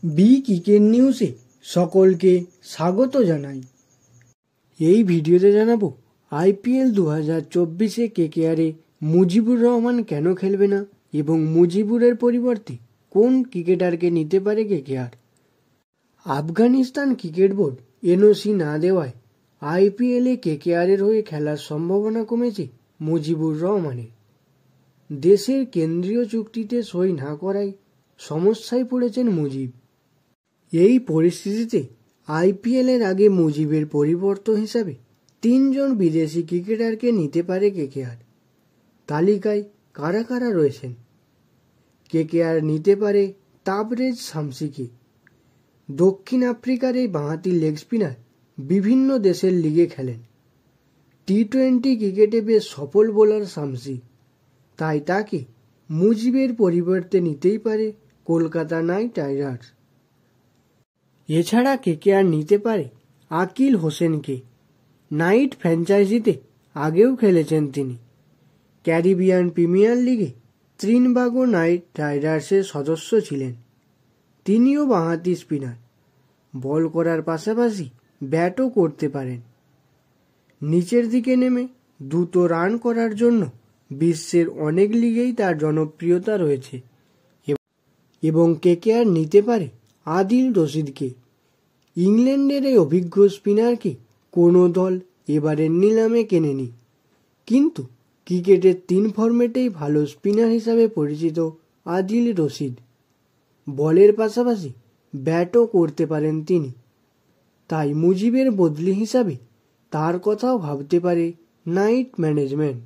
B cricket নিউজে সকলকে স্বাগত জানাই। এই ভিডিওতে জানাবো আইপিএল 2024-এ কেকেআরে মুজিবুর রহমান কেন খেলবে না এবং মুজিবুরের পরিবর্তে কোন ক্রিকেটারকে নিতে পারে KKR. Afghanistan cricket board NOC না দেওয়ায় আইপিএলে কেকেআরের হয়ে খেলার সম্ভাবনা কমেছে মুজিবুর রহমানের। দেশের কেন্দ্রীয় চুক্তিতে সই না করায় সমস্যায় পড়েছেন মুজিব। এই পরিস্থিতিতে আইপিএলের আগে মুজিবের পরিবর্তন হিসাবে 3 জন বিদেশি ক্রিকেটারকে নিতে পারে কেকেআর। তালিকায় কারা কারা রয়েছেন? কেকেআর নিতে পারে তাবরেজ শামসিকে। দক্ষিণ আফ্রিকার এই বাঁহাতি লেগ স্পিনার বিভিন্ন দেশের লিগে খেলেন। টি-20 ক্রিকেটে বেশ সফল বোলার শামসি, তাই তাকে মুজিবের পরিবর্তে নিতেই পারে কলকাতা নাইট রাইডার্স। এছাড়া কেকেআর নিতে পারে আকিল হোসেনকে। নাইট ফ্র্যাঞ্চাইজিতে আগেও খেলেছেন তিনি। ক্যারিবিয়ান প্রিমিয়ার লিগে ত্রিনবাগো নাইট রাইডার্সের সদস্য ছিলেন। তিনিও বাঁহাতি স্পিনার, বল করার পাশাপাশি ব্যাটও করতে পারেন। নিচের দিকে নেমে দ্রুত রান করার জন্য বিশ্বের অনেক লিগেই তার জনপ্রিয়তা রয়েছে এবং কেকেআর নিতে পারে আদিল রশিদকে। ইংল্যান্ডের এই অভিজ্ঞ স্পিনারকে কোনো দল এবারের নিলামে কেনেনি, কিন্তু ক্রিকেটের 3 ফরম্যাটেই ভালো স্পিনার হিসাবে পরিচিত আদিল রশিদ। বলের পাশাপাশি ব্যাটও করতে পারেন তিনি, তাই মুজিবের বদলি হিসাবে তার কথাও ভাবতে পারে নাইট ম্যানেজমেন্ট।